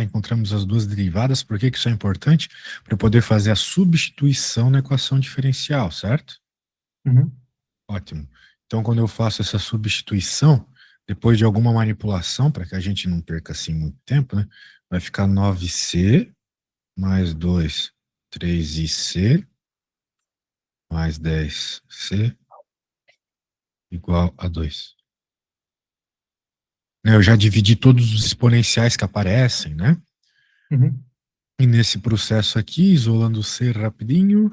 encontramos as duas derivadas. Por que que isso é importante? Para eu poder fazer a substituição na equação diferencial, certo? Uhum. Ótimo. Então, quando eu faço essa substituição, depois de alguma manipulação, para que a gente não perca assim muito tempo, né? Vai ficar 9c mais 2, 3ic mais 10c igual a 2. Eu já dividi todos os exponenciais que aparecem, né? Uhum. E nesse processo aqui, isolando o C rapidinho,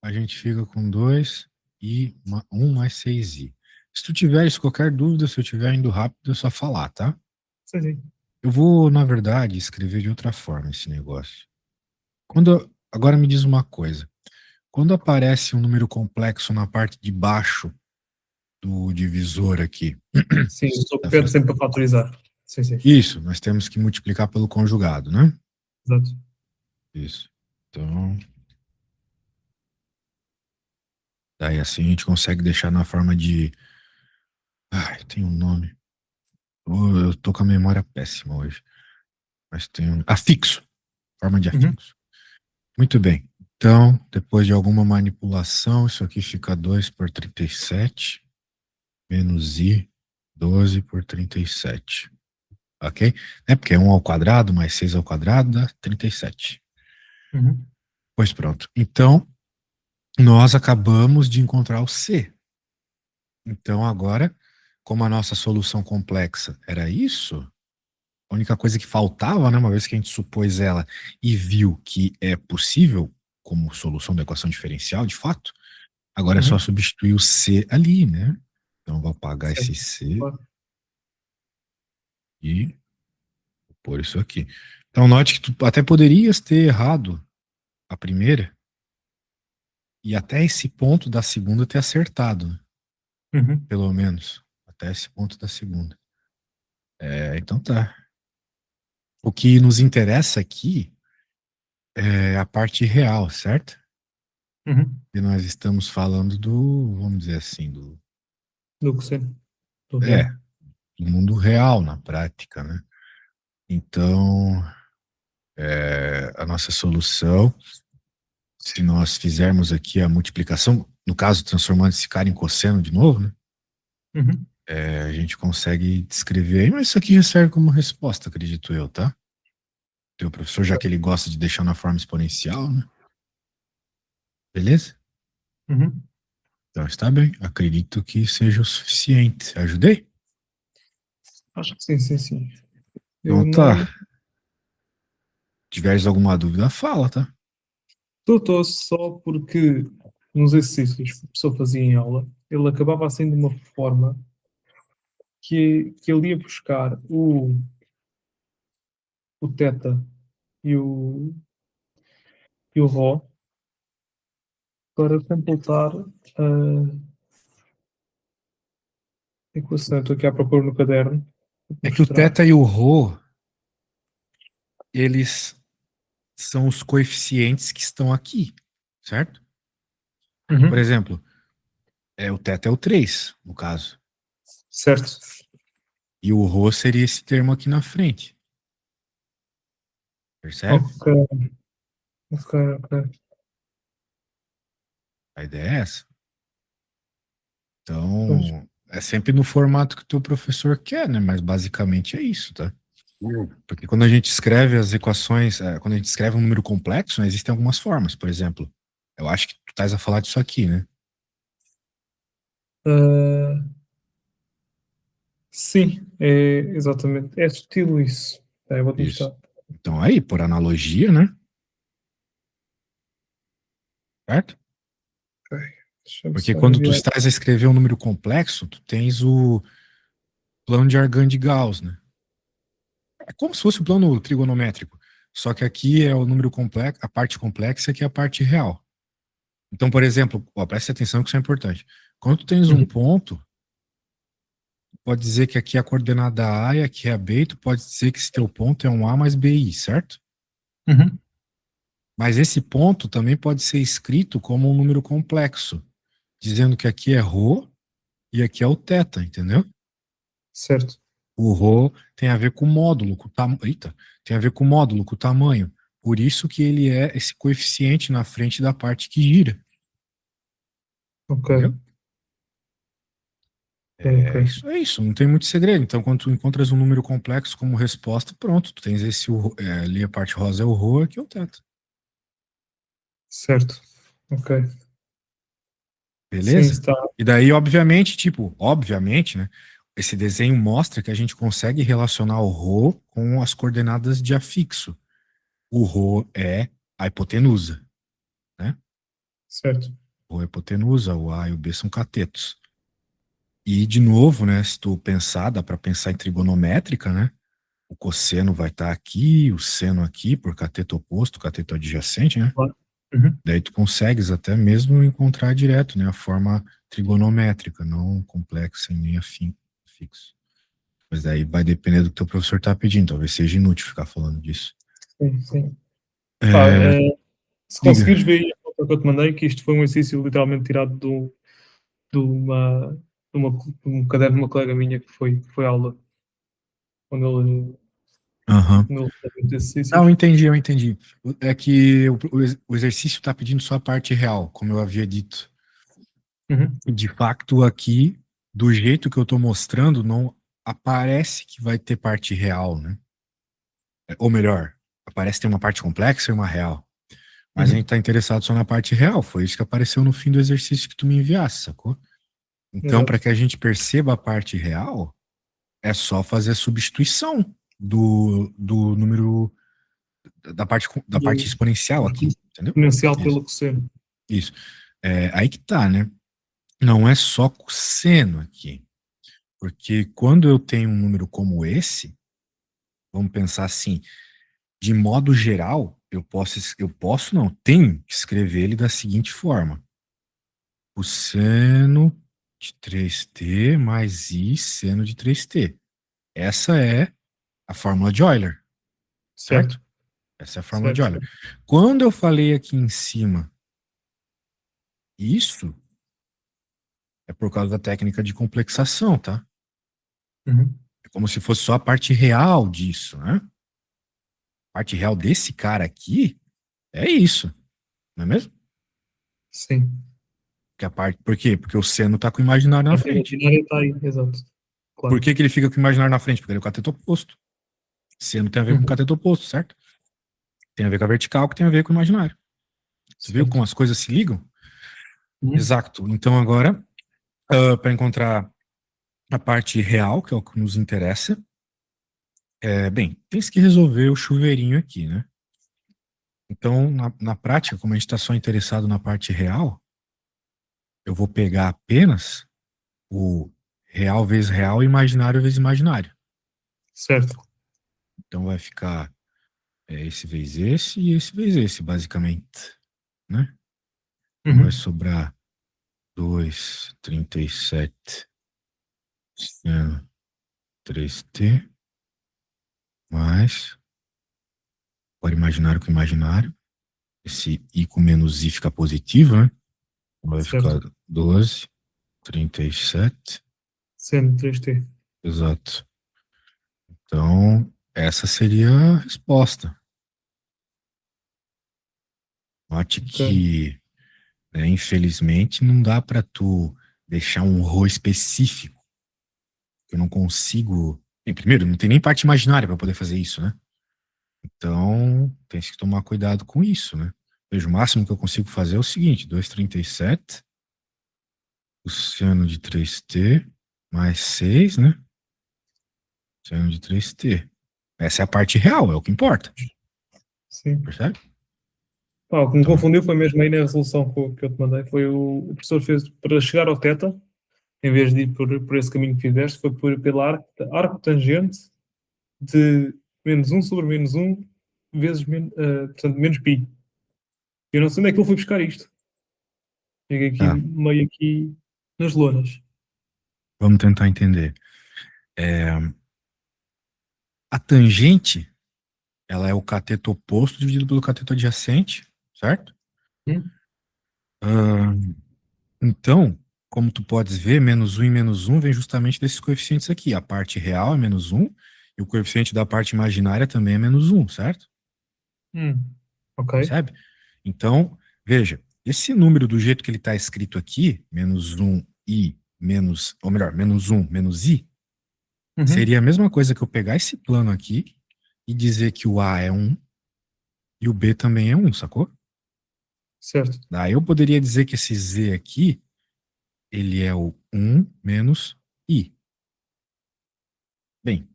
a gente fica com 2 e 1 mais 6i. Se tu tiveres qualquer dúvida, se eu estiver indo rápido, é só falar, tá? Sim, sim. Eu vou, na verdade, escrever de outra forma esse negócio. Agora me diz uma coisa. Quando aparece um número complexo na parte de baixo do divisor aqui, Sim, eu só da pego frente, sempre para fatorizar. Sim, sim. isso, nós temos que multiplicar pelo conjugado, né? Exato. Isso. Então, daí assim a gente consegue deixar na forma de... Ai, tem um nome. Eu tô com a memória péssima hoje. Mas tem um... Afixo. Forma de Uhum. afixo. Muito bem. Então, depois de alguma manipulação, isso aqui fica 2 por 37 menos i 12 por 37. Ok? É porque é 1 ao quadrado mais 6 ao quadrado dá 37. Uhum. Pois pronto. Então, nós acabamos de encontrar o C. Então, agora, como a nossa solução complexa era isso, a única coisa que faltava, né, uma vez que a gente supôs ela e viu que é possível como solução da equação diferencial, de fato, agora é só Uhum. substituir o C ali, né? Então, vou apagar esse Certo. C Claro. e vou pôr isso aqui. Então, note que tu até poderias ter errado a primeira e até esse ponto da segunda ter acertado, né? Uhum. Pelo menos, até esse ponto da segunda. Então tá. O que nos interessa aqui é a parte real, certo? Uhum. E nós estamos falando do, vamos dizer assim, Do que sim. Do é, real. do mundo real na prática, né? Então, a nossa solução, se nós fizermos aqui a multiplicação, no caso, transformando esse cara em cosseno de novo, né? Uhum. A gente consegue descrever aí, mas isso aqui já serve como resposta, acredito eu, tá? Teu professor, já que ele gosta de deixar na forma exponencial, né? Beleza? Uhum. Então está bem. Acredito que seja o suficiente. Ajudei? Acho que sim, sim, sim. Eu Então não. tá. Tiveres alguma dúvida, fala, tá? Estou só porque nos exercícios que a pessoa fazia em aula, ele acabava assim de uma forma que ele ia buscar o teta e o rho para completar a equação. Estou aqui à procura no caderno para te É que o mostrar. θ e o ρ, eles são os coeficientes que estão aqui, certo? Por Uhum. exemplo, o θ é o 3 no caso. Certo. E o ρ seria esse termo aqui na frente. Percebe? Ok, ok, ok. A ideia é essa. Pois. Então, é sempre no formato que o teu professor quer, né? Mas basicamente é isso, tá? Porque quando a gente escreve as equações, quando a gente escreve um número complexo, né, existem algumas formas. Por exemplo, eu acho que tu estás a falar disso aqui, né? Ah, sim, é exatamente. É estilo isso. É, vou-te Isso. mostrar. Então, aí, por analogia, né? Certo? Ok. Deixa-me Porque só quando tu enviar. estás a escrever um número complexo, tu tens o plano de Argand de Gauss, né? É como se fosse o plano trigonométrico. Só que aqui é o número complexo, a parte complexa que é a parte real. Então, por exemplo, ó, preste atenção que isso é importante. Quando tu tens um Uhum. ponto, pode dizer que aqui é a coordenada A e aqui é a B, e tu pode dizer que esse teu ponto é um A mais BI, certo? Uhum. Mas esse ponto também pode ser escrito como um número complexo, dizendo que aqui é ρ e aqui é o θ, entendeu? Certo. O ρ tem a ver com o módulo, com o tamanho. Eita, Tem a ver com o módulo, com o tamanho. Por isso que ele é esse coeficiente na frente da parte que gira, Ok, entendeu? ok. É isso, não tem muito segredo. Então, quando tu encontras um número complexo como resposta, pronto, tu tens esse, ali a parte rosa é o rho, aqui é o teto. Certo. Ok. Sim, Beleza? está E daí, obviamente, obviamente, né? Esse desenho mostra que a gente consegue relacionar o rho com as coordenadas de afixo. O rho é a hipotenusa, né? certo. O rho é a hipotenusa, o A e o B são catetos. E, de novo, né? Se tu pensar, dá para pensar em trigonométrica, né? O cosseno vai estar aqui, o seno aqui, por cateto oposto, cateto adjacente, né? Claro. Uhum. Daí tu consegues até mesmo encontrar direto, né? A forma trigonométrica, não complexa e nem fixo. Mas daí vai depender do que teu professor tá pedindo. Talvez seja inútil ficar falando disso. Sim, sim. Pá, É, se conseguires diga. ver aí a foto que eu te mandei, que isto foi um exercício literalmente tirado de, uma, de um caderno de uma colega minha que foi aula, Aham. quando ele fazia os Não, eu exercícios. entendi, eu entendi. É que o exercício tá pedindo só a parte real, como eu havia dito. Uhum. E de facto, aqui, do jeito que eu tô mostrando, não aparece que vai ter parte real, né? Ou melhor, aparece que tem uma parte complexa e uma real. Mas a gente Uhum. tá interessado só na parte real. Foi isso que apareceu no fim do exercício que tu me enviasse, sacou? Então, para Exato. que a gente perceba a parte real, é só fazer a substituição do número da parte Do exponencial aqui, entendeu? exponencial Isso. pelo cosseno. Isso. Aí que tá, né? Não é só cosseno aqui. Porque quando eu tenho um número como esse, vamos pensar assim, de modo geral, não, tenho que escrever ele da seguinte forma: cosseno de 3t mais i seno de 3t. Essa é a fórmula de Euler, Certo, certo? Essa é a fórmula de certo, Euler. certo. Quando eu falei aqui em cima isso, é por causa da técnica de complexação, tá? Uhum. É como se fosse só a parte real disso, né? A parte real desse cara aqui é isso, não é mesmo? Sim. Por quê? Porque o seno tá com o imaginário A na parte frente. imaginária está aí, exato. Por Claro. que que ele fica com o imaginário na frente? Porque ele é o cateto oposto. Seno tem a ver com o Uhum. cateto oposto, certo? Tem a ver com a vertical, que tem a ver com o imaginário. Tu viu como Certo. as coisas se ligam? Uhum. Exato. Então agora, para encontrar a parte real, que é o que nos interessa, bem, tem que resolver o chuveirinho aqui, né? Então, na prática, como a gente está só interessado na parte real, eu vou pegar apenas o real vezes real e imaginário vezes imaginário. Certo. Então vai ficar esse vezes esse e esse vezes esse, basicamente, né? Então vai Uhum. sobrar 2,37 seno 3t mais, agora imaginário com imaginário, esse i com menos i fica positivo, né? Vai Certo. ficar 12,37. Sendo 3T. Exato. Então, essa seria a resposta. Note Ok. que, né, infelizmente, não dá para tu deixar um rho específico. Eu não consigo. Bem, primeiro, não tem nem parte imaginária para poder fazer isso, né? Então, tem que tomar cuidado com isso, né? Veja, o máximo que eu consigo fazer é o seguinte: 2,37, o seno de 3t mais 6, né? Seno de 3t. Essa é a parte real, é o que importa, Sim. percebe? Pá, o que me Então, confundiu foi mesmo aí na resolução que eu te mandei. Foi o professor fez para chegar ao teta, em vez de ir por esse caminho que fizeste, foi pela arco tangente de menos um sobre menos um vezes, portanto, menos pi. Eu não sei onde é que ele foi buscar isto. Cheguei aqui, tá, meio aqui nas lonas. vamos tentar entender. É, a tangente, ela é o cateto oposto dividido pelo cateto adjacente, certo? Hum? Ah, então, como tu podes ver, menos um e menos um vem justamente desses coeficientes aqui. A parte real é menos um E o coeficiente da parte imaginária também é menos um, certo? Ok. Percebe? Então, veja, esse número do jeito que ele está escrito aqui, menos um i, menos, ou melhor, menos um, menos i, Uhum. seria a mesma coisa que eu pegar esse plano aqui e dizer que o a é um e o b também é um, sacou? Certo. Daí eu poderia dizer que esse z aqui, ele é o um menos i. Bem,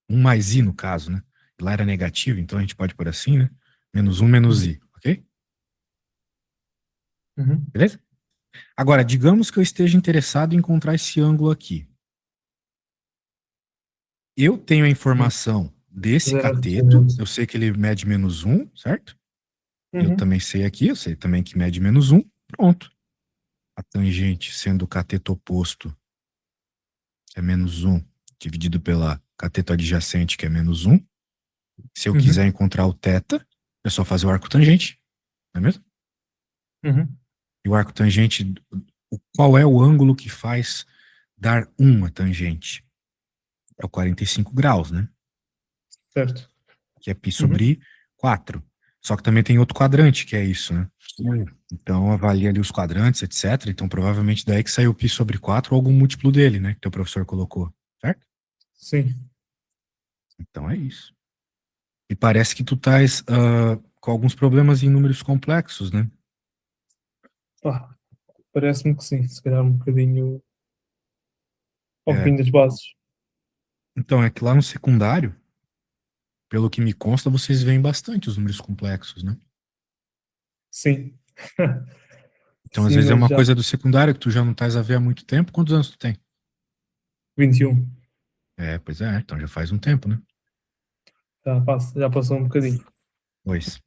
um mais i no caso, né? Lá era negativo, então a gente pode pôr assim, né? Menos um menos Uhum. i, ok? Uhum. Beleza? Agora, digamos que eu esteja interessado em encontrar esse ângulo aqui. Eu tenho a Sim. informação desse Zero, cateto, exatamente. eu sei que ele mede menos um, certo? Eu Uhum. também sei aqui, eu sei também que mede menos um. Pronto. A tangente sendo o cateto oposto é menos um, dividido pela cateto adjacente, que é menos um. Se eu quiser Uhum. encontrar o θ, é só fazer o arco tangente, não é mesmo? Uhum. E o arco tangente, qual é o ângulo que faz dar uma tangente? É o 45 graus, né? Certo. Que é π Uhum. sobre 4. Só que também tem outro quadrante, que é isso, né? Então avalia ali os quadrantes, etc. Então provavelmente daí que saiu π sobre 4 ou algum múltiplo dele, né? Que teu professor colocou, certo? Sim. Então é isso. E parece que tu estás com alguns problemas em números complexos, né? Pá, parece-me que sim. Se calhar um bocadinho ao É. fim das bases. Então é que lá no secundário, pelo que me consta, vocês veem bastante os números complexos, né? Sim. Então às Sim, vezes é mas uma já coisa do secundário que tu já não estás a ver há muito tempo. Quantos anos tu tem? 21. É, pois é, então já faz um tempo, né? Já passou um bocadinho. Pois.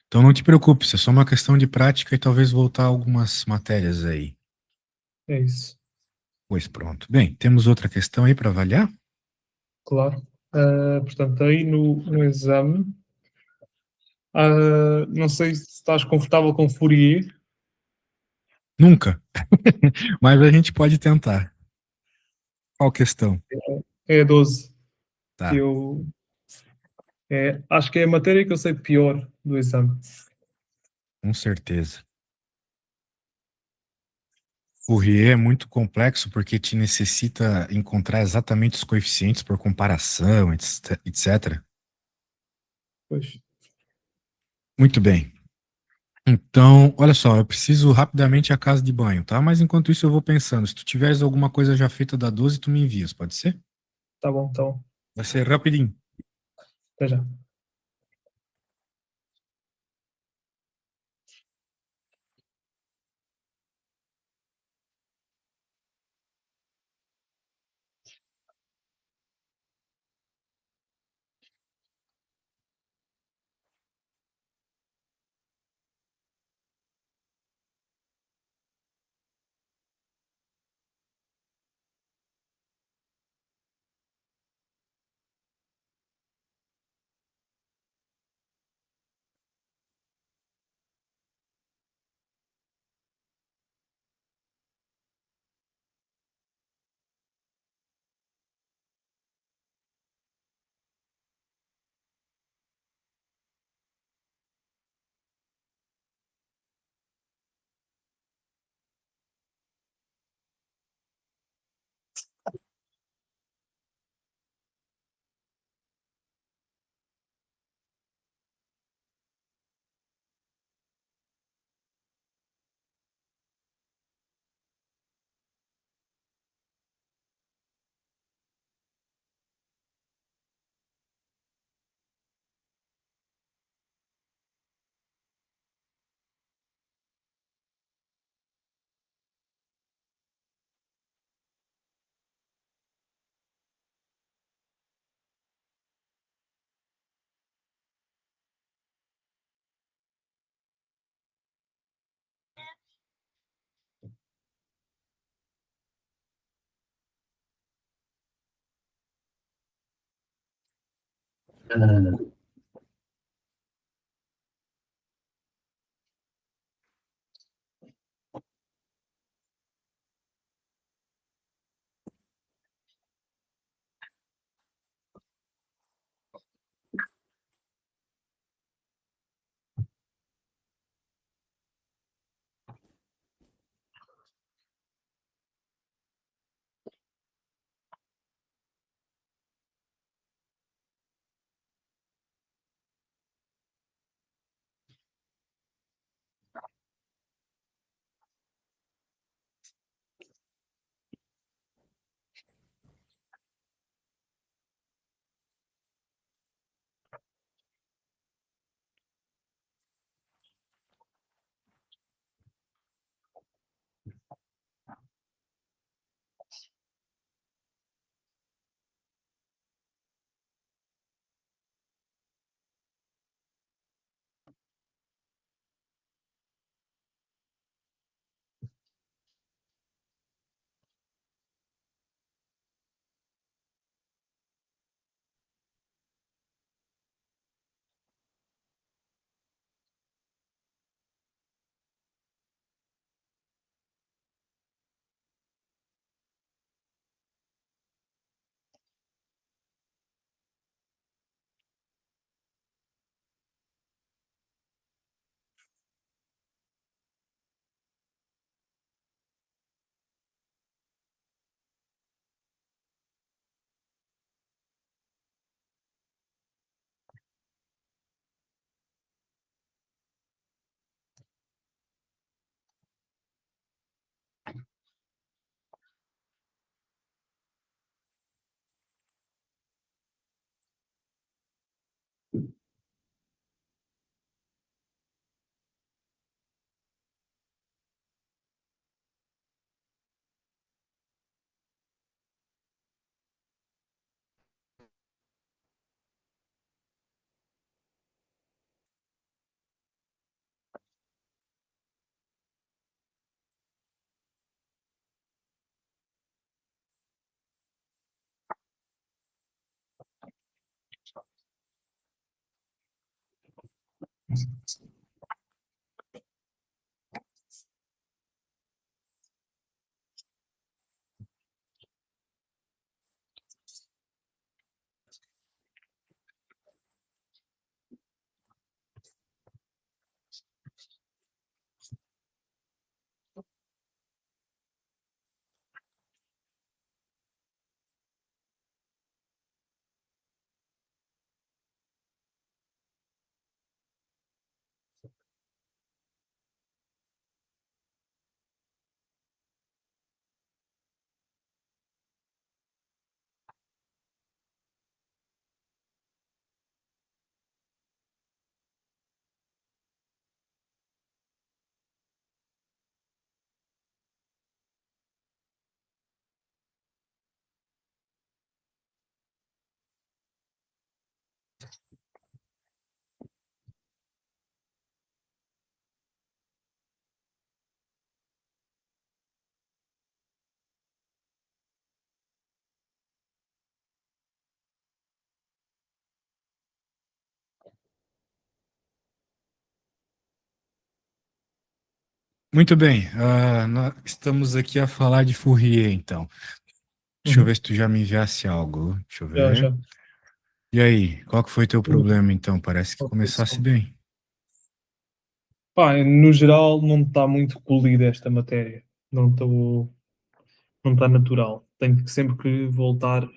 Então não te preocupes, é só uma questão de prática e talvez voltar algumas matérias aí. É isso. Pois pronto. Bem, temos outra questão aí para avaliar? Claro. Portanto, aí no exame, não sei se estás confortável com Fourier. Nunca, mas a gente pode tentar. Qual questão? É a 12. Que Tá, acho que é a matéria que eu sei pior do exame. com certeza. Fourier é muito complexo porque te necessita encontrar exatamente os coeficientes por comparação, etc. Pois, Muito bem. Então, olha só, eu preciso rapidamente ir à casa de banho, tá? Mas enquanto isso eu vou pensando. Se tu tiveres alguma coisa já feita da 12, tu me envias, pode ser? tá bom, então. Vai ser rapidinho. Até já. Muito bem, nós estamos aqui a falar de Fourier, então. Deixa eu ver Uhum. se tu já me enviasse algo. Deixa eu Já, ver. já. E aí, qual que foi teu Uhum. problema, então? Parece que Ok, começasse só. bem. Pá, no geral não está muito polida esta matéria. Não estou, não está natural. Tenho que sempre que voltar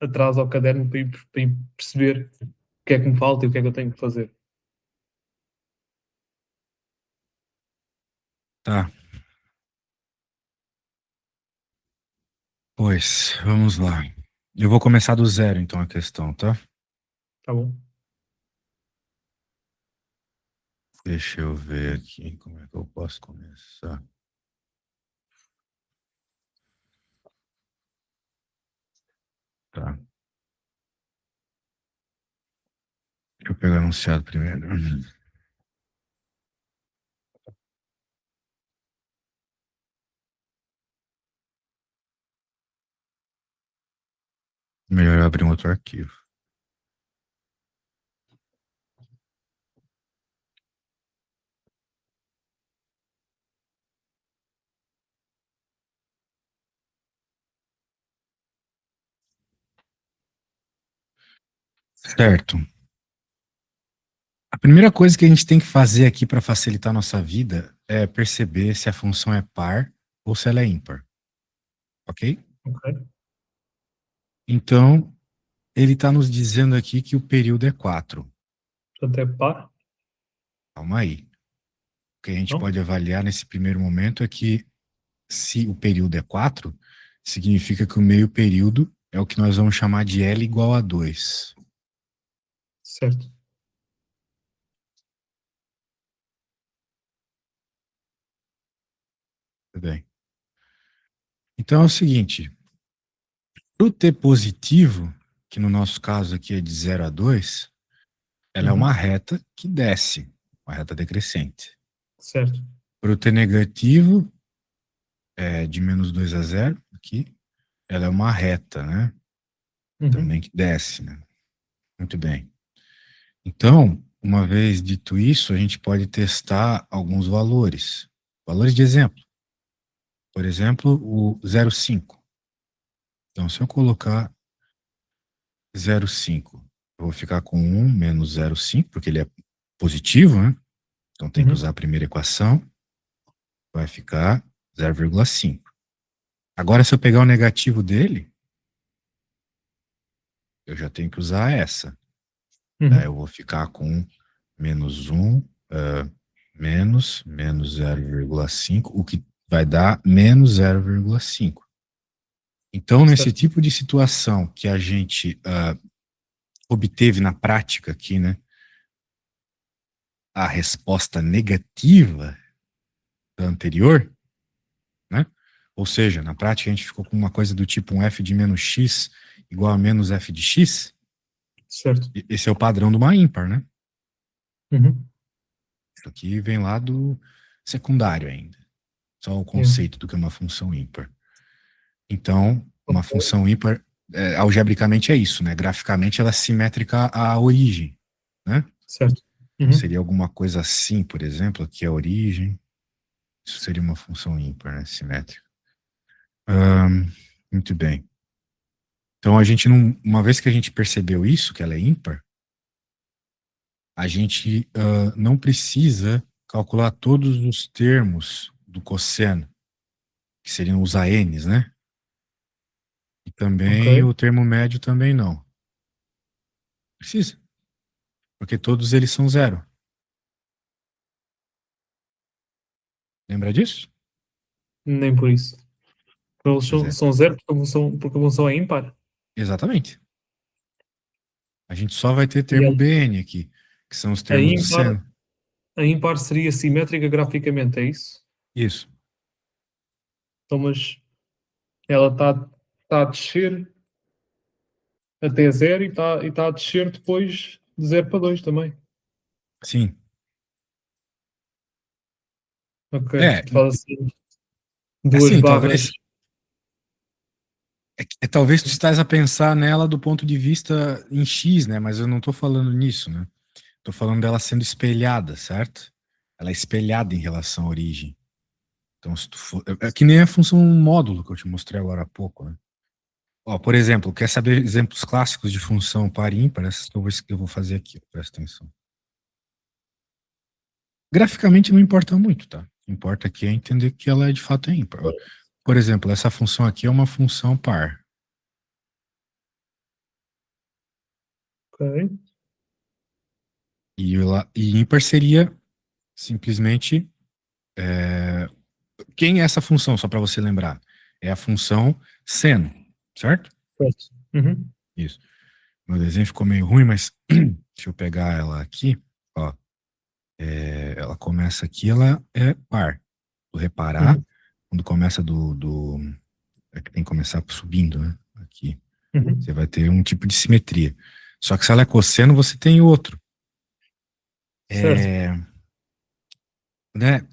atrás ao caderno para ir perceber o que é que me falta e o que é que eu tenho que fazer. Tá, pois, vamos lá. Eu vou começar do zero, então, a questão, tá? Tá bom? Deixa eu ver aqui como é que eu posso começar. Tá, deixa eu pegar o anunciado primeiro. Melhor eu abrir um outro arquivo. Certo. A primeira coisa que a gente tem que fazer aqui para facilitar a nossa vida é perceber se a função é par ou se ela é ímpar, ok? Ok. Então, ele está nos dizendo aqui que o período é 4. Portanto, é par? Calma aí. O que a gente Não? pode avaliar nesse primeiro momento é que se o período é 4, significa que o meio período é o que nós vamos chamar de L igual a 2. Certo. Tudo bem. Então é o seguinte, para o T positivo, que no nosso caso aqui é de 0 a 2, ela é uma Uhum. reta que desce, uma reta decrescente. Certo. Para o T negativo, é de menos 2 a 0, aqui, ela é uma reta, né? Também Uhum. que desce, né? Muito bem. Então, uma vez dito isso, a gente pode testar alguns valores. Valores de exemplo. Por exemplo, o 0,5. Então, se eu colocar 0,5, eu vou ficar com 1 menos 0,5, porque ele é positivo, né? Então, tem que usar Uhum. a primeira equação. Vai ficar 0,5. Agora, se eu pegar o negativo dele, eu já tenho que usar essa. Daí eu Uhum. vou ficar com menos 1, menos 0,5, o que vai dar menos 0,5. Então, nesse Certo. tipo de situação que a gente obteve na prática aqui, né, a resposta negativa da anterior, né? Ou seja, na prática a gente ficou com uma coisa do tipo um f de menos x igual a menos f de x. Certo. Esse é o padrão de uma ímpar, né? Uhum. Isso aqui vem lá do secundário ainda. Só o Yeah. conceito do que é uma função ímpar. Então, uma Ok. função ímpar, algebricamente é isso, né? Graficamente ela é simétrica à origem, né? Certo. Então, Uhum. seria alguma coisa assim, por exemplo, aqui é a origem. Isso seria uma função ímpar, né? Simétrica. Muito bem. Então, a gente não, uma vez que a gente percebeu isso, que ela é ímpar, a gente não precisa calcular todos os termos do cosseno, que seriam os ANs, né? E Ok. também o termo médio também não. Precisa, porque todos eles são zero. Lembra disso? Nem por isso. Eles Pois são, é, são zero porque a função é ímpar. exatamente. A gente só vai ter E termo BN aqui, que são os a termos do ímpar, seno. a ímpar seria simétrica graficamente, é isso? Isso. Então, mas ela está a descer até zero e tá a descer depois de zero para 2 também. Sim. Ok. É, Faz assim duas assim, barras. talvez tu estás a pensar nela do ponto de vista em X, né? Mas eu não estou falando nisso, né? Estou falando dela sendo espelhada, certo? Ela é espelhada em relação à origem. Então, se tu for, é que nem a função módulo que eu te mostrei agora há pouco, né? Ó, por exemplo, quer saber exemplos clássicos de função par e ímpar? Essas que eu vou fazer aqui, presta atenção. Graficamente não importa muito, tá? O que importa aqui é entender que ela de fato é ímpar. Ó, por exemplo, essa função aqui é uma função par. Ok. E ímpar seria simplesmente. Quem é essa função, só para você lembrar? É a função seno, certo? Certo. Uhum. Isso. Meu desenho ficou meio ruim, mas deixa eu pegar ela aqui. Ó, ela começa aqui, ela é par. Vou reparar, Uhum. quando começa é que tem que começar subindo, né? Aqui. Uhum. Você vai ter um tipo de simetria. Só que se ela é cosseno, você tem outro. Certo. É, né?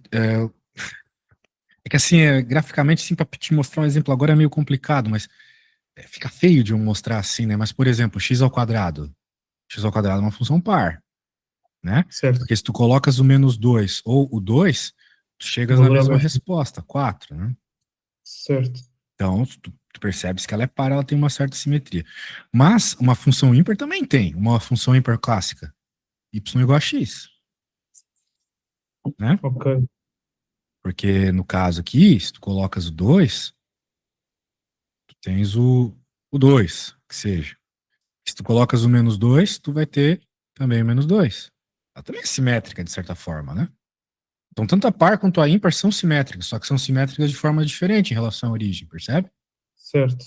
É que assim, graficamente, assim, para te mostrar um exemplo agora é meio complicado, mas fica feio de eu mostrar assim, né? Mas, por exemplo, x ao quadrado. X ao quadrado é uma função par, né? Certo. Porque se tu colocas o menos 2 ou o 2, tu O chegas na valor é o mesma mesmo. resposta, 4, né? Certo. Então, tu percebes que ela é par, ela tem uma certa simetria. Mas uma função ímpar também tem, uma função ímpar clássica, y igual a x, né? Ok. Porque no caso aqui, se tu colocas o 2, tu tens o 2, que seja. Se tu colocas o menos 2, tu vai ter também o menos 2. Ela também é simétrica, de certa forma, né? Então, tanto a par quanto a ímpar são simétricas, só que são simétricas de forma diferente em relação à origem, percebe? Certo.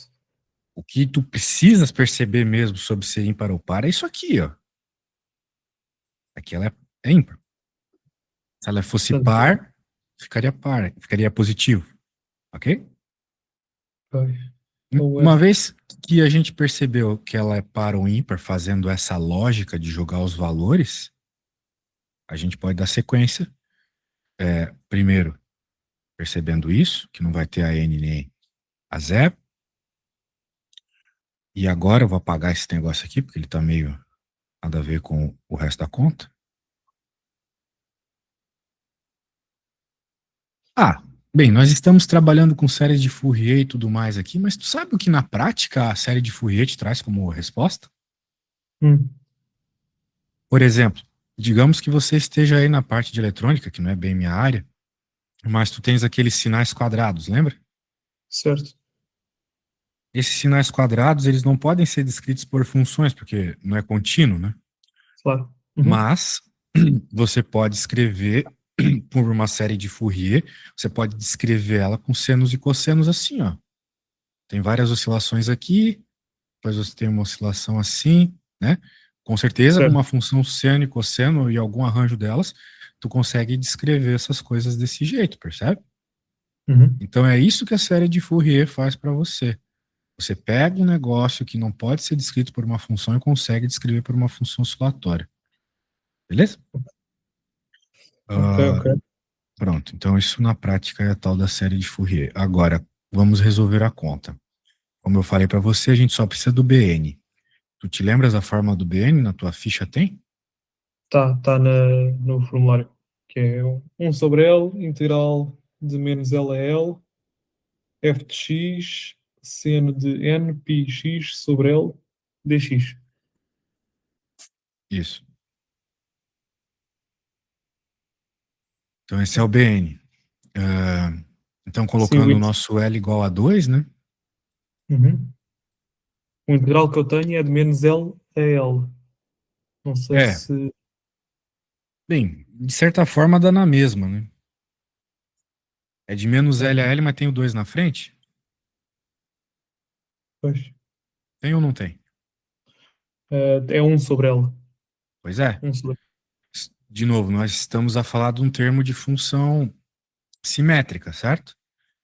O que tu precisas perceber mesmo sobre ser ímpar ou par é isso aqui, ó. Aqui ela é ímpar. Se ela fosse Portanto, par, ficaria par, ficaria positivo, ok? ok. Ou Uma R. vez que a gente percebeu que ela é par ou ímpar, fazendo essa lógica de jogar os valores, a gente pode dar sequência. Primeiro, percebendo isso, que não vai ter a n nem a zero. E agora eu vou apagar esse negócio aqui, porque ele está meio nada a ver com o resto da conta. Ah, bem, nós estamos trabalhando com séries de Fourier e tudo mais aqui, mas tu sabe o que na prática a série de Fourier te traz como resposta? Hum. Por exemplo, digamos que você esteja aí na parte de eletrônica, que não é bem minha área, mas tu tens aqueles sinais quadrados, lembra? Certo. Esses sinais quadrados, eles não podem ser descritos por funções, porque não é contínuo, né? Claro. Uhum. Mas você pode escrever por uma série de Fourier, você pode descrever ela com senos e cossenos assim, ó. Tem várias oscilações aqui, depois você tem uma oscilação assim, né? Com certeza, com Certo. uma função seno e cosseno e algum arranjo delas, tu consegue descrever essas coisas desse jeito, percebe? Uhum. Então é isso que a série de Fourier faz para você. Você pega um negócio que não pode ser descrito por uma função e consegue descrever por uma função oscilatória. Beleza? Ok, Ah, ok. pronto. Então isso na prática é a tal da série de Fourier. Agora, vamos resolver a conta. Como eu falei para você, a gente só precisa do BN. Tu te lembras a fórmula do BN? Na tua ficha tem? no formulário, que é 1 sobre L, integral de menos L a L, f de x, seno de n pi x sobre L dx. Isso. Então, esse é o BN. Então, Sim, o colocando o nosso L igual a 2, né? Uhum. O integral que eu tenho é de menos L a L. Não sei É, se. bem, de certa forma dá na mesma, né? É de menos L a É, L, mas tem o 2 na frente? pois. Tem ou não tem? É 1 sobre L. Pois é. 1 sobre. De novo, nós estamos a falar de um termo de função simétrica, certo?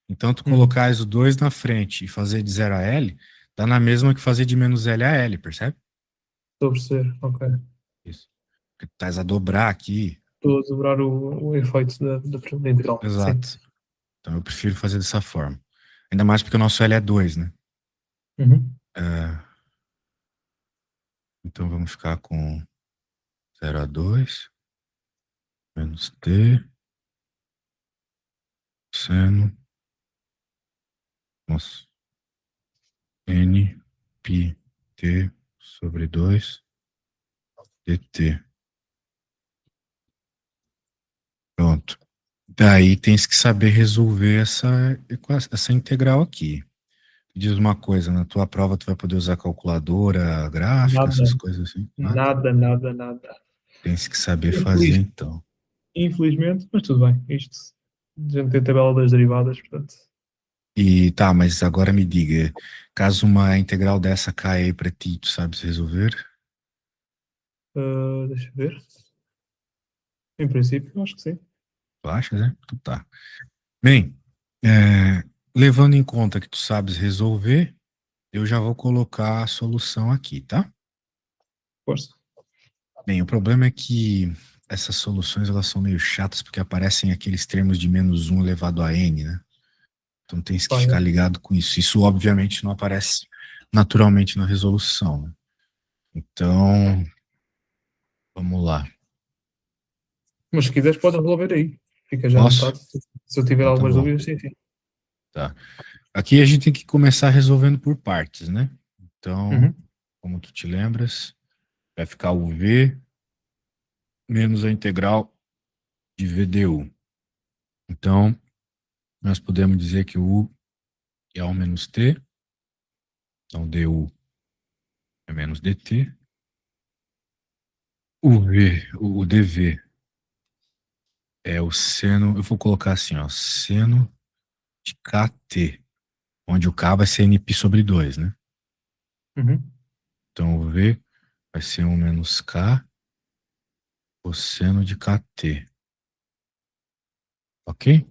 Então, tu Uhum. colocares o 2 na frente e fazer de 0 a L, dá na mesma que fazer de menos L a L, percebe? Estou a perceber, ok. Isso. Porque tu estás a dobrar aqui. Estou a dobrar o efeito da integral. Sim. Exato. Então, eu prefiro fazer dessa forma. Ainda mais porque o nosso L é 2, né? Uhum. É, então, vamos ficar com 0 a 2 menos T, seno, nossa, N, pi, T sobre 2 dt. Pronto. Daí tens que saber resolver essa integral aqui. Diz uma coisa, na tua prova tu vai poder usar calculadora, gráfica, Nada, essas coisas assim. Nada. nada, nada, nada. Tens que saber fazer Infeliz- então. Infelizmente, mas tudo bem. Isto, a gente tem a tabela das derivadas, portanto. E tá, mas agora me diga, caso uma integral dessa caia aí pra ti, tu sabes resolver? Deixa eu ver. Em princípio, eu acho que sim. Tu achas, né? Então tá. Bem, é, levando em conta que tu sabes resolver, eu já vou colocar a solução aqui, tá? Força. Bem, o problema é que essas soluções elas são meio chatas porque aparecem aqueles termos de menos um elevado a n, né? Então tem que Pá, ficar é. ligado com isso. Isso obviamente não aparece naturalmente na resolução, né? Então, vamos lá. Mas se quiseres, pode resolver aí. Fica já à Posso? vontade. Se eu tiver Então tá algumas bom. dúvidas, sim, sim. Tá. Aqui a gente tem que começar resolvendo por partes, né? Então, Uhum. como tu te lembras, vai ficar o v menos a integral de v du. Então, nós podemos dizer que o u é o menos t, então du é menos dt. O dv é o seno, eu vou colocar assim, ó, seno de kt, onde o k vai ser nπ sobre 2, né? Uhum. Então o v vai ser 1 menos k cosseno de kt, ok?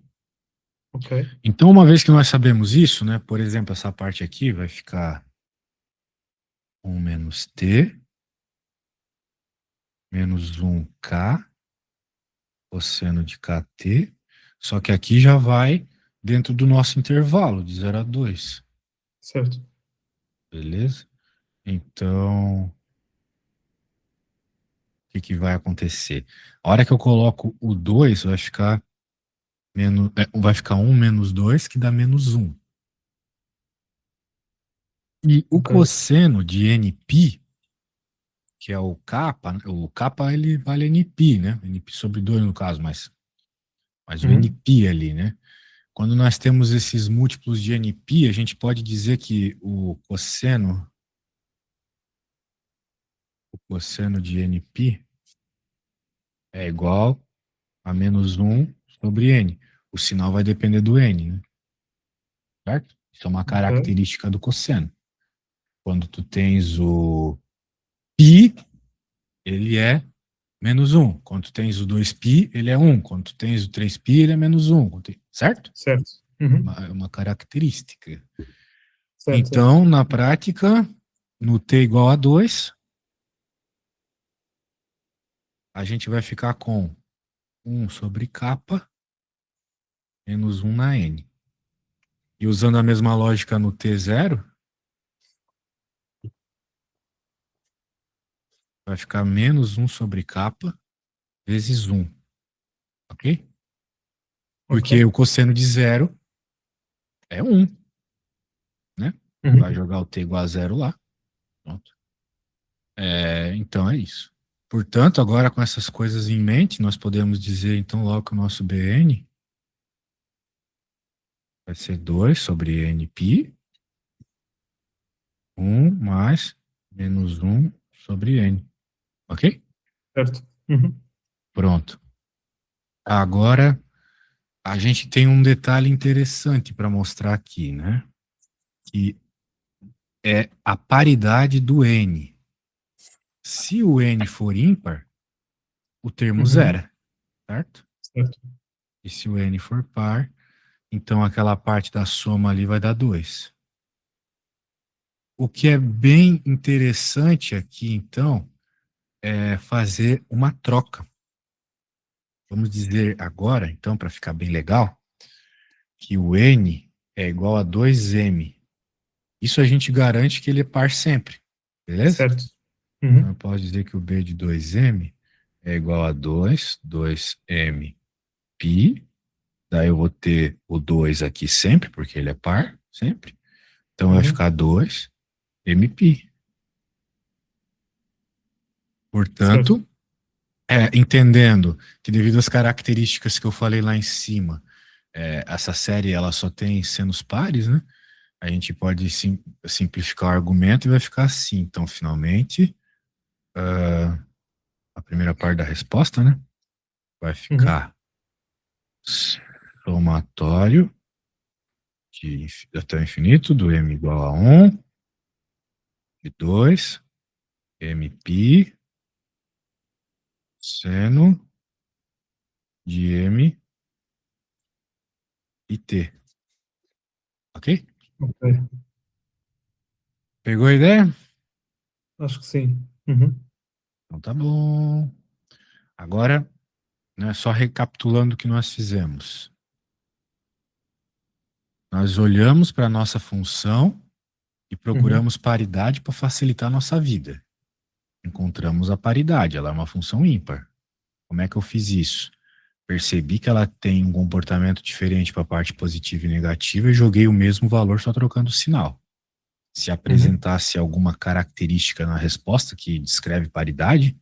Ok. Então, uma vez que nós sabemos isso, né, por exemplo, essa parte aqui vai ficar 1 menos t menos 1k cosseno de kt, só que aqui já vai dentro do nosso intervalo de 0 a 2, Certo. beleza? Então, o que vai acontecer? A hora que eu coloco o 2, vai ficar 1 menos 2, que dá menos 1. E o Ok. cosseno de nπ, que é o kappa ele vale nπ, né? Nπ sobre 2 no caso, mas o Uhum. nπ ali, né? Quando nós temos esses múltiplos de nπ, a gente pode dizer que o cosseno de nπ é igual a menos 1 sobre n. O sinal vai depender do n, né? Certo? Isso é uma Ok. característica do cosseno. Quando tu tens o π, ele é menos 1. Quando tu tens o 2π, ele é 1. Quando tu tens o 3π, ele é menos 1. Certo? Certo. Uhum. Uma característica. Certo, certo. Então, na prática, no t igual a 2, a gente vai ficar com 1 sobre kappa menos 1 na n. E usando a mesma lógica no t0, vai ficar menos 1 sobre kappa vezes 1, ok? Ok. Porque o cosseno de zero é 1, né? Vai Uhum. jogar o t igual a zero lá. Pronto. Então é isso. Portanto, agora com essas coisas em mente, nós podemos dizer então logo que o nosso Bn vai ser 2 sobre nπ, 1 mais menos 1 sobre n. Ok? Certo. Uhum. Pronto. Agora, a gente tem um detalhe interessante para mostrar aqui, né? Que é a paridade do n. Se o n for ímpar, o termo Uhum. zera, certo? Certo. E se o n for par, então aquela parte da soma ali vai dar 2. O que é bem interessante aqui, então, é fazer uma troca. Vamos dizer agora, então, para ficar bem legal, que o n é igual a 2m. Isso a gente garante que ele é par sempre, beleza? Certo. Então eu Uhum. posso dizer que o b de 2m é igual a 2m π. Daí eu vou ter o 2 aqui sempre, porque ele é par, sempre. Então vai Uhum. ficar 2mπ. Certo. Portanto, entendendo que devido às características que eu falei lá em cima, essa série ela só tem senos pares, né? A gente pode simplificar o argumento e vai ficar assim. Então, finalmente, a primeira parte da resposta, né? Vai Uhum. ficar somatório até o infinito do m igual a 1 de 2 mπ seno de m e t. Ok? Ok. Pegou a ideia? Acho que sim. Uhum. Então tá bom. Agora, né, só recapitulando o que nós fizemos. Nós olhamos para a nossa função e Uhum. procuramos paridade para facilitar a nossa vida. Encontramos a paridade, ela é uma função ímpar. Como é que eu fiz isso? Percebi que ela tem um comportamento diferente para a parte positiva e negativa e joguei o mesmo valor só trocando o sinal. Se Uhum. apresentasse alguma característica na resposta que descreve paridade,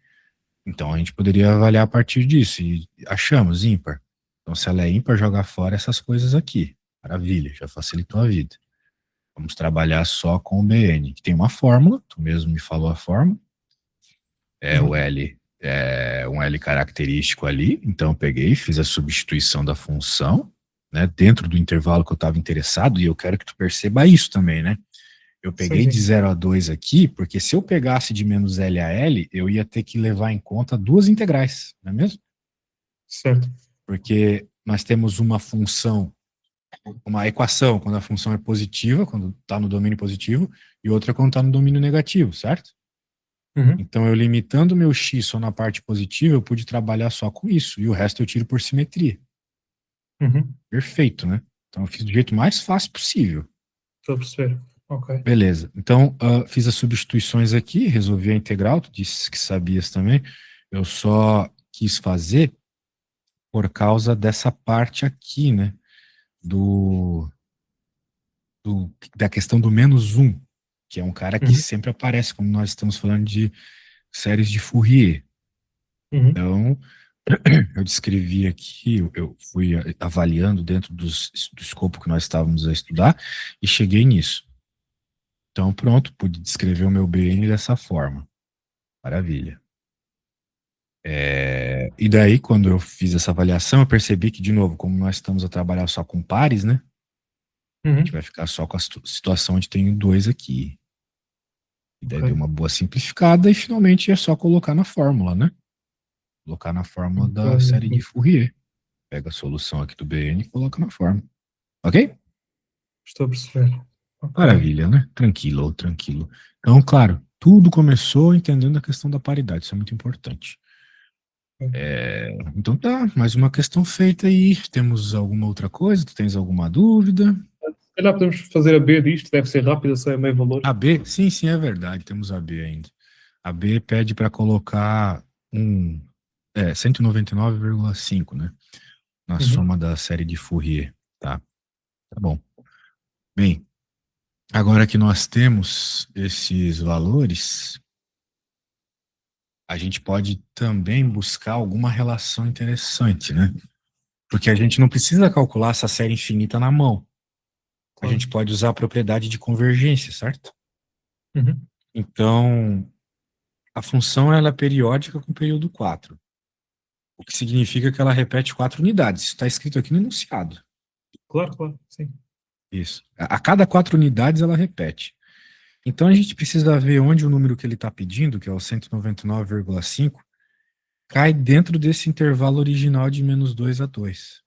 então a gente poderia avaliar a partir disso e achamos ímpar. Então, se ela é ímpar, jogar fora essas coisas aqui. Maravilha, já facilitou a vida. Vamos trabalhar só com o BN, que tem uma fórmula, tu mesmo me falou a fórmula, o Uhum. L um L característico ali, então eu peguei, fiz a substituição da função, né, dentro do intervalo que eu estava interessado, e eu quero que tu perceba isso também, né? Eu Sim, peguei de sim. 0 a 2 aqui, porque se eu pegasse de menos L a L, eu ia ter que levar em conta duas integrais, não é mesmo? Certo. Porque nós temos uma função, uma equação, quando a função é positiva, quando está no domínio positivo, e outra quando está no domínio negativo, certo? Uhum. Então, eu limitando meu x só na parte positiva, eu pude trabalhar só com isso, e o resto eu tiro por simetria. Uhum. Perfeito, né? Então, eu fiz do jeito mais fácil possível. Estou a perceber. Ok. Beleza. Então, fiz as substituições aqui, resolvi a integral, tu disse que sabias também. Eu só quis fazer por causa dessa parte aqui, né? Do, da questão do menos um, que é um cara que Uhum. sempre aparece quando nós estamos falando de séries de Fourier. Uhum. Então, eu descrevi aqui, eu fui avaliando dentro do escopo que nós estávamos a estudar e cheguei nisso. Então, pronto, pude descrever o meu BN dessa forma. Maravilha. E daí, quando eu fiz essa avaliação, eu percebi que, de novo, como nós estamos a trabalhar só com pares, né? A gente Uhum. vai ficar só com a situação onde tem dois aqui. E daí Ok. deu uma boa simplificada e finalmente é só colocar na fórmula, né? Colocar na fórmula Ok. da série de Ok. Fourier. Pega a solução aqui do BN e coloca na fórmula. Ok? Estou a perceber. Ok. Maravilha, né? Tranquilo, tranquilo. Então, claro, tudo começou entendendo a questão da paridade, isso é muito importante. Então tá, mais uma questão feita aí. Temos alguma outra coisa? Tu tens alguma dúvida? Se calhar podemos fazer a B disto, deve ser rápida, só é meio valor. A B? Sim, é verdade, temos a B ainda. A B pede para colocar um. É, 199,5, né? Na Uhum. soma da série de Fourier, tá? Tá bom. Bem, agora que nós temos esses valores, a gente pode também buscar alguma relação interessante, né? Porque a gente não precisa calcular essa série infinita na mão. A Claro. gente pode usar a propriedade de convergência, certo? Uhum. Então, a função ela é periódica com período 4, o que significa que ela repete 4 unidades. Isso está escrito aqui no enunciado. Claro, claro, sim. Isso. A cada 4 unidades ela repete. Então a gente precisa ver onde o número que ele está pedindo, que é o 199,5, cai dentro desse intervalo original de -2 a 2.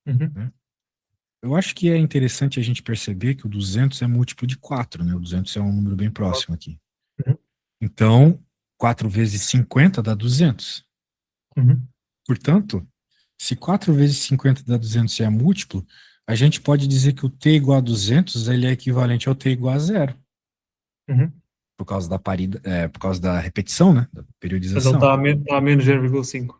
Uhum. Né? Eu acho que é interessante a gente perceber que o 200 é múltiplo de 4, né? O 200 é um número bem próximo aqui. Uhum. Então, 4 vezes 50 dá 200. Uhum. Portanto, se 4 vezes 50 dá 200 e é múltiplo, a gente pode dizer que o t igual a 200 ele é equivalente ao t igual a zero, Uhum. por causa da por causa da repetição, né? Da Mas ele periodização. está tá a menos 0,5.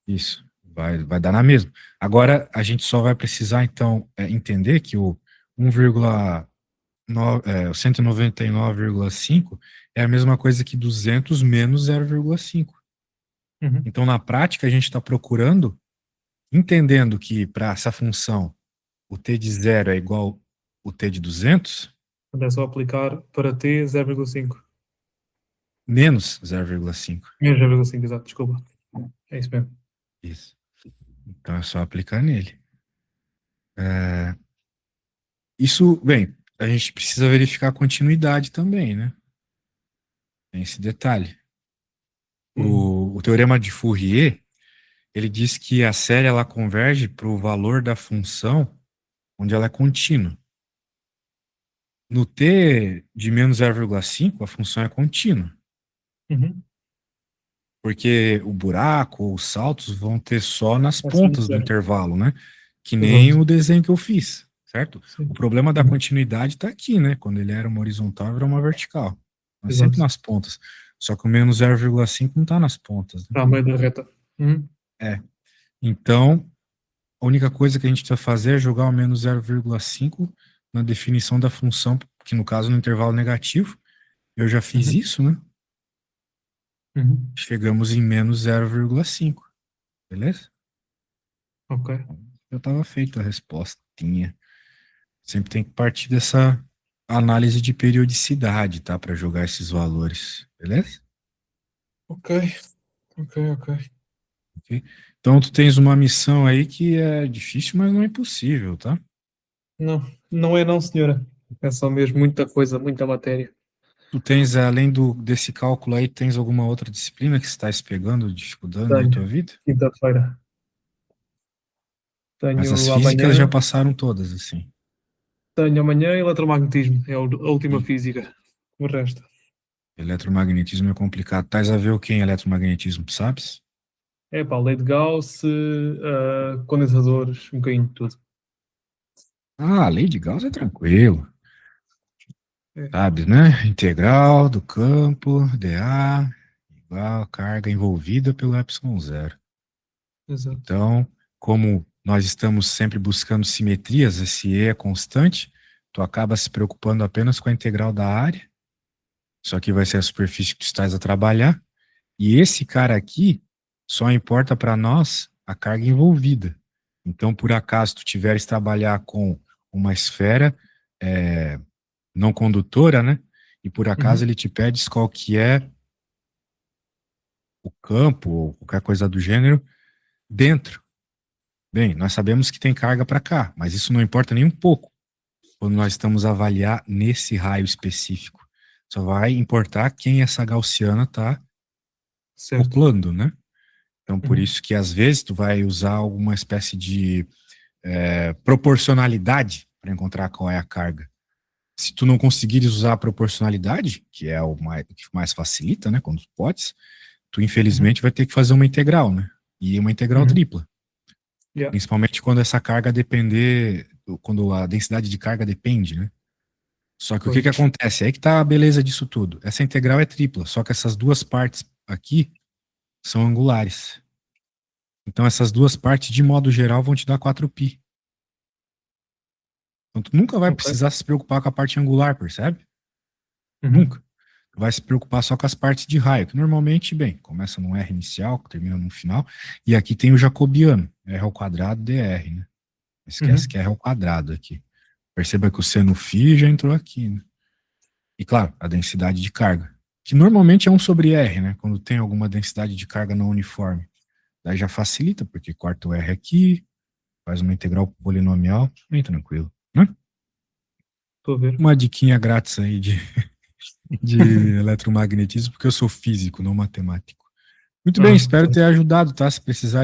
Isso, vai dar na mesma. Agora, a gente só vai precisar, então, entender que o 1,9, o 199,5 é a mesma coisa que 200 menos 0,5. Uhum. Então, na prática, a gente está procurando, entendendo que para essa função o t de zero é igual o t de 200, Portanto, é só aplicar para t 0,5. menos 0,5. Menos 0,5, exato, desculpa. É isso mesmo. Isso. Então, é só aplicar nele. É, isso, bem, a gente precisa verificar a continuidade também, né? Tem esse detalhe. Hum. O teorema de Fourier, ele diz que a série ela converge para o valor da função onde ela é contínua. No t de menos 0,5, a função é contínua, Uhum. porque o buraco ou os saltos vão ter só nas É assim, pontas do zero. intervalo, né? Que nem Exato. o desenho que eu fiz, certo? O Sim. problema da Uhum. continuidade está aqui, né? Quando ele era uma horizontal, era uma vertical. Mas sempre Exato. nas pontas. Só que o menos 0,5 não está nas pontas, né? Está a meio da reta. Uhum. É. Então, a única coisa que a gente vai fazer é jogar o menos 0,5 na definição da função, que no caso no intervalo negativo. Eu já fiz Uhum. isso, né? Uhum. Chegamos em menos 0,5, beleza? Ok. Já estava feita a respostinha. Sempre tem que partir dessa análise de periodicidade, tá? Para jogar esses valores, beleza? Ok. Ok, ok. Ok? Então, tu tens uma missão aí que é difícil, mas não é impossível, tá? Não, não é não, senhora. É só mesmo muita coisa, muita matéria. Tu tens, além desse cálculo aí, tens alguma outra disciplina que estás pegando, dificultando aí tua Tenho. vida? Quinta-feira. Mas as Tenho físicas já amanhã. passaram todas, assim. Tenho amanhã eletromagnetismo. É a última E física. O resto. eletromagnetismo é complicado. Tais a ver o que em eletromagnetismo, tu sabes? É pá, lei de Gauss, condensadores, um bocadinho de tudo. Ah, a lei de Gauss é tranquilo. É, Sabes, né? Integral do campo dA igual a carga envolvida pelo epsilon zero. exato. Então, como nós estamos sempre buscando simetrias, esse E é constante, tu acaba se preocupando apenas com a integral da área. Isso aqui vai ser a superfície que tu estás a trabalhar. E esse cara aqui só importa para nós a carga envolvida. Então, por acaso tu tiveres trabalhar com uma esfera não condutora, né? E por acaso Uhum. ele te pede qual que é o campo ou qualquer coisa do gênero dentro. Bem, nós sabemos que tem carga para cá, mas isso não importa nem um pouco quando nós estamos a avaliar nesse raio específico. Só vai importar quem essa gaussiana está Certo. acoplando, né? Então, por Uhum. isso que às vezes tu vai usar alguma espécie de proporcionalidade para encontrar qual é a carga. Se tu não conseguires usar a proporcionalidade, que é o que mais facilita, né, quando tu podes, tu Uhum. infelizmente vai ter que fazer uma integral, né? E uma integral Uhum. tripla. Yeah. Principalmente quando essa carga depender, quando a densidade de carga depende, né? Só que o que Pois. que acontece? É aí que tá a beleza disso tudo. Essa integral é tripla, só que essas duas partes aqui são angulares. Então essas duas partes, de modo geral, vão te dar 4π. Então tu nunca vai Ok. precisar se preocupar com a parte angular, percebe? Uhum. Nunca. Tu vai se preocupar só com as partes de raio, que normalmente, bem, começa num R inicial, termina no final, e aqui tem o jacobiano, R ao quadrado dr, né? Esquece que R ao quadrado aqui. Perceba que o seno φ já entrou aqui, né? E claro, a densidade de carga, que normalmente é 1/r, né? Quando tem alguma densidade de carga não uniforme. Daí já facilita, porque corta o R aqui, faz uma integral polinomial, bem tranquilo, né? Estou a ver. Uma diquinha grátis aí de eletromagnetismo, porque eu sou físico, não matemático. Muito bem, espero ter ajudado, tá? Se precisar